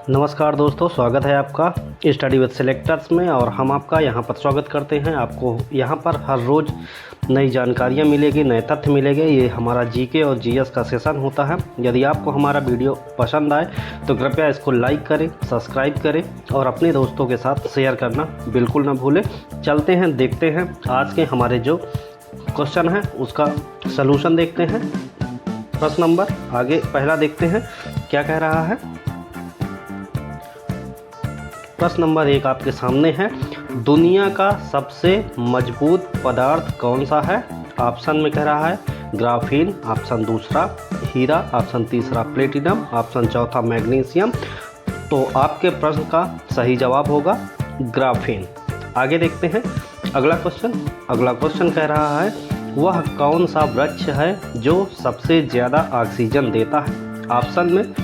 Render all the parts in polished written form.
नमस्कार दोस्तों, स्वागत है आपका स्टडी विद सिलेक्टर्स में। और हम आपका यहाँ पर स्वागत करते हैं। आपको यहाँ पर हर रोज़ नई जानकारियाँ मिलेगी, नए तथ्य मिलेंगे। ये हमारा जीके और जीएस का सेशन होता है। यदि आपको हमारा वीडियो पसंद आए तो कृपया इसको लाइक करें, सब्सक्राइब करें और अपने दोस्तों के साथ शेयर करना बिल्कुल ना भूलें। चलते हैं, देखते हैं आज के हमारे जो क्वेश्चन है उसका सलूशन देखते हैं। प्रश्न नंबर आगे पहला देखते हैं क्या कह रहा है। प्रश्न नंबर 1 आपके सामने है, दुनिया का सबसे मजबूत पदार्थ कौन सा है? ऑप्शन में कह रहा है ग्राफीन, ऑप्शन दूसरा हीरा, ऑप्शन तीसरा प्लेटिनम, ऑप्शन चौथा मैग्नीशियम। तो आपके प्रश्न का सही जवाब होगा ग्राफीन। आगे देखते हैं अगला क्वेश्चन कह रहा है, वह कौन सा वृक्ष है जो सबसे ज़्यादा ऑक्सीजन देता है? ऑप्शन में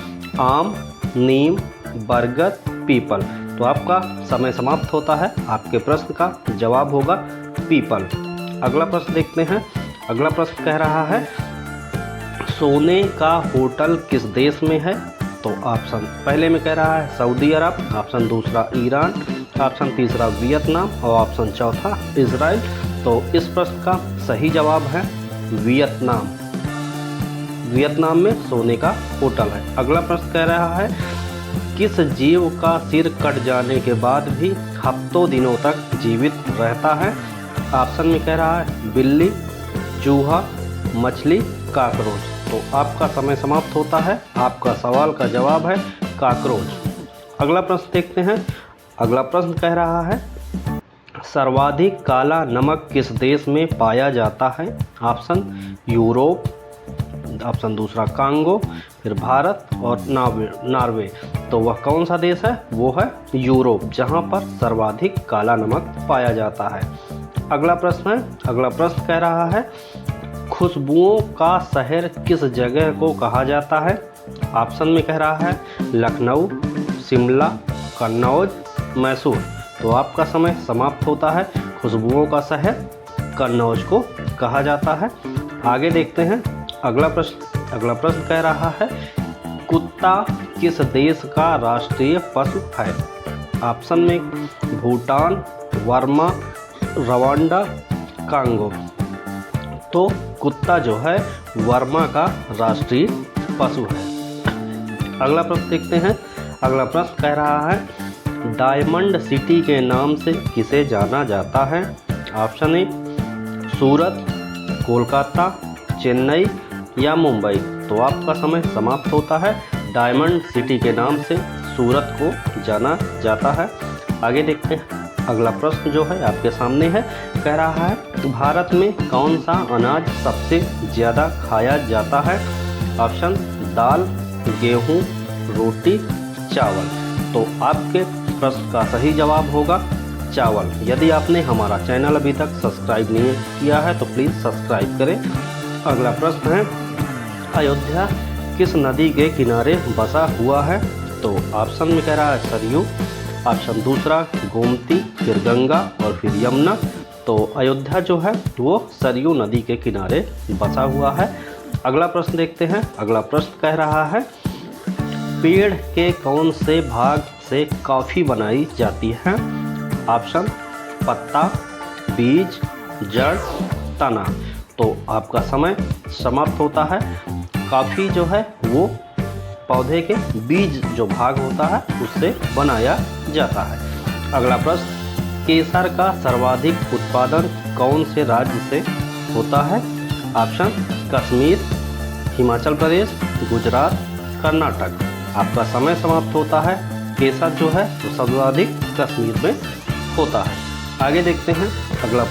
आम, नीम, बरगद, पीपल। तो आपका समय समाप्त होता है। आपके प्रश्न का जवाब होगा पीपल। अगला प्रश्न देखते हैं। अगला प्रश्न कह रहा है, सोने का होटल किस देश में है? तो ऑप्शन पहले में कह रहा है सऊदी अरब, ऑप्शन दूसरा ईरान, ऑप्शन तीसरा वियतनाम और ऑप्शन चौथा इजराइल। तो इस प्रश्न का सही जवाब है वियतनाम। वियतनाम में सोने का होटल है। अगला प्रश्न कह रहा है, किस जीव का सिर कट जाने के बाद भी हफ्तों दिनों तक जीवित रहता है? ऑप्शन में कह रहा है बिल्ली, चूहा, मछली, कॉकरोच। तो आपका समय समाप्त होता है। आपका सवाल का जवाब है कॉकरोच। अगला प्रश्न देखते हैं। अगला प्रश्न कह रहा है, सर्वाधिक काला नमक किस देश में पाया जाता है? ऑप्शन यूरोप, ऑप्शन दूसरा कांगो, फिर भारत और नॉर्वे। तो वह कौन सा देश है? वो है यूरोप, जहां पर सर्वाधिक काला नमक पाया जाता है। अगला प्रश्न कह रहा है, खुशबुओं का शहर किस जगह को कहा जाता है? ऑप्शन में कह रहा है लखनऊ, शिमला, कन्नौज, मैसूर। तो आपका समय समाप्त होता है। खुशबुओं का शहर कन्नौज को कहा जाता है। आगे देखते हैं अगला प्रश्न कह रहा है, कुत्ता किस देश का राष्ट्रीय पशु है? ऑप्शन में भूटान, बर्मा, रवांडा, कांगो। तो कुत्ता जो है बर्मा का राष्ट्रीय पशु है। अगला प्रश्न देखते हैं। अगला प्रश्न कह रहा है, डायमंड सिटी के नाम से किसे जाना जाता है? ऑप्शन ए सूरत, कोलकाता, चेन्नई या मुंबई। तो आपका समय समाप्त होता है। डायमंड सिटी के नाम से सूरत को जाना जाता है। आगे देखते हैं। अगला प्रश्न जो है आपके सामने है, कह रहा है, भारत में कौन सा अनाज सबसे ज़्यादा खाया जाता है? ऑप्शन दाल, गेहूं, रोटी, चावल। तो आपके प्रश्न का सही जवाब होगा चावल। यदि आपने हमारा चैनल अभी तक सब्सक्राइब नहीं किया है तो प्लीज़ सब्सक्राइब करें। अगला प्रश्न है, अयोध्या किस नदी के किनारे बसा हुआ है? तो ऑप्शन में कह रहा है सरयू, ऑप्शन दूसरा गोमती, फिर गंगा और फिर यमुना। तो अयोध्या जो है वो सरयू नदी के किनारे बसा हुआ है। अगला प्रश्न देखते हैं। अगला प्रश्न कह रहा है, पेड़ के कौन से भाग से कॉफ़ी बनाई जाती है? ऑप्शन पत्ता, बीज, जड़, तना। तो आपका समय समाप्त होता है। कॉफ़ी जो है वो पौधे के बीज जो भाग होता है उससे बनाया जाता है। अगला प्रश्न, केसर का सर्वाधिक उत्पादन कौन से राज्य से होता है? ऑप्शन कश्मीर, हिमाचल प्रदेश, गुजरात, कर्नाटक। आपका समय समाप्त होता है। केसर जो है वो सर्वाधिक कश्मीर में होता है। आगे देखते हैं अगला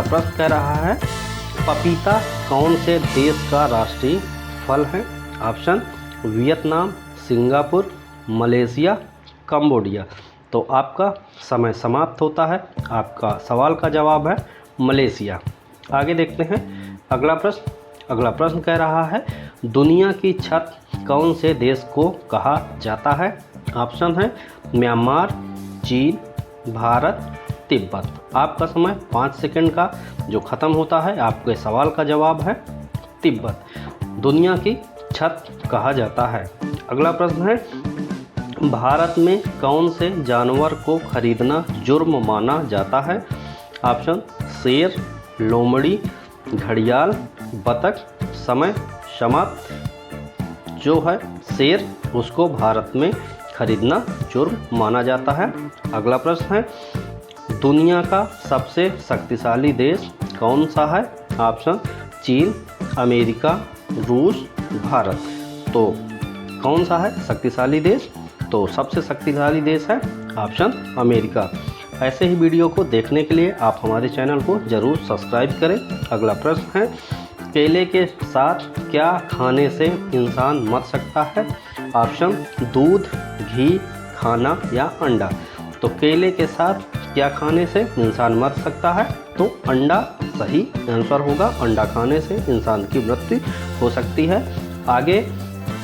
प्रश्न कह रहा है, पपीता कौन से देश का राष्ट्रीय फल है? Option Vietnam, Singapore, Malaysia, Cambodia. तो आपका समय समाप्त होता है। आपका सवाल का जवाब है मलेशिया। आगे देखते हैं अगला प्रश्न कह रहा है, दुनिया की छत कौन से देश को कहा जाता है? ऑप्शन है म्यांमार, चीन, भारत, तिब्बत। आपका समय 5 सेकंड का जो ख़त्म होता है। आपके सवाल का जवाब है तिब्बत। दुनिया की छत कहा जाता है। अगला प्रश्न है, भारत में कौन से जानवर को खरीदना जुर्म माना जाता है? ऑप्शन शेर, लोमड़ी, घड़ियाल, बतख। समय समाप्त। जो है शेर, उसको भारत में खरीदना जुर्म माना जाता है। अगला प्रश्न है, दुनिया का सबसे शक्तिशाली देश कौन सा है? ऑप्शन चीन, अमेरिका, रूस, भारत। तो कौन सा है शक्तिशाली देश? तो सबसे शक्तिशाली देश है ऑप्शन अमेरिका। ऐसे ही वीडियो को देखने के लिए आप हमारे चैनल को ज़रूर सब्सक्राइब करें। अगला प्रश्न है, केले के साथ क्या खाने से इंसान मर सकता है? ऑप्शन दूध, घी, खाना या अंडा। तो केले के साथ क्या खाने से इंसान मर सकता है? तो अंडा सही आंसर होगा। अंडा खाने से इंसान की मृत्यु हो सकती है। आगे,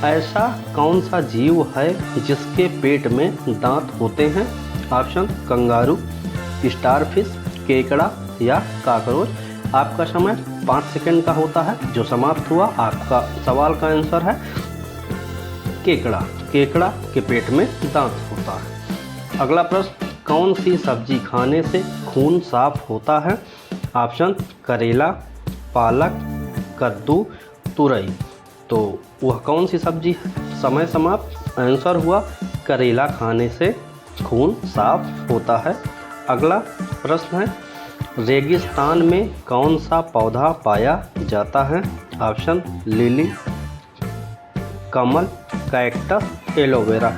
ऐसा कौन सा जीव है जिसके पेट में दांत होते हैं? ऑप्शन कंगारू, स्टारफिश, केकड़ा या कॉकरोच। आपका समय 5 सेकंड का होता है जो समाप्त हुआ। आपका सवाल का आंसर है केकड़ा। केकड़ा के पेट में दांत होता है। अगला प्रश्न, कौन सी सब्जी खाने से खून साफ होता है? ऑप्शन करेला, पालक, कद्दू, तुरई। तो वह कौन सी सब्जी है? समय समाप्त। आंसर हुआ करेला खाने से खून साफ होता है। अगला प्रश्न है, रेगिस्तान में कौन सा पौधा पाया जाता है? ऑप्शन लिली, कमल, कैक्टस, एलोवेरा।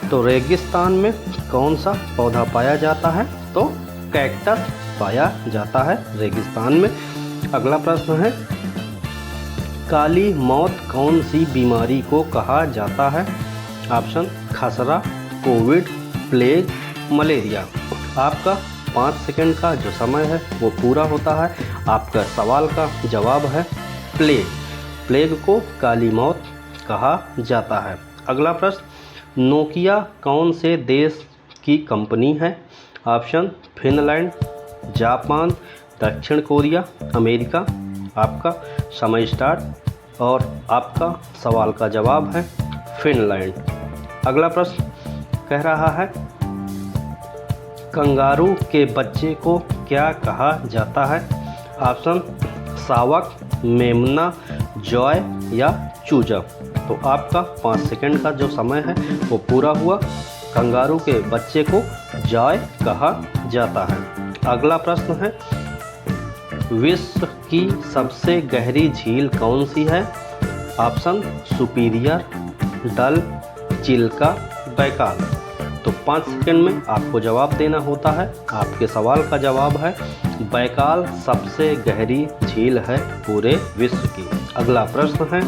तो रेगिस्तान में कौन सा पौधा पाया जाता है? तो कैक्टस पाया जाता है रेगिस्तान में। अगला प्रश्न है, काली मौत कौन सी बीमारी को कहा जाता है? ऑप्शन खसरा, कोविड, प्लेग, मलेरिया। आपका 5 सेकंड का जो समय है वो पूरा होता है। आपका सवाल का जवाब है प्लेग। प्लेग को काली मौत कहा जाता है। अगला प्रश्न, नोकिया कौन से देश की कंपनी है? ऑप्शन फिनलैंड, जापान, दक्षिण कोरिया, अमेरिका। आपका समय स्टार्ट और आपका सवाल का जवाब है फिनलैंड। अगला प्रश्न कह रहा है, कंगारू के बच्चे को क्या कहा जाता है? ऑप्शन शावक, मेमना, जॉय या चूजा। तो आपका 5 सेकंड का जो समय है वो पूरा हुआ। कंगारू के बच्चे को जॉय कहा जाता है। अगला प्रश्न है, विश्व की सबसे गहरी झील कौन सी है? ऑप्शन सुपीरियर, डल, चिल्का, बैकाल। तो 5 सेकंड में आपको जवाब देना होता है। आपके सवाल का जवाब है बैकाल सबसे गहरी झील है पूरे विश्व की। अगला प्रश्न है,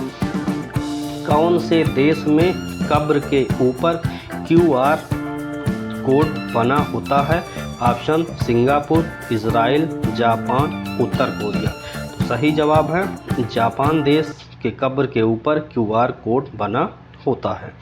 कौन से देश में कब्र के ऊपर QR कोड बना होता है? ऑप्शन सिंगापुर, इजराइल, जापान, उत्तर कोरिया। तो सही जवाब है जापान देश के कब्र के ऊपर QR कोड बना होता है।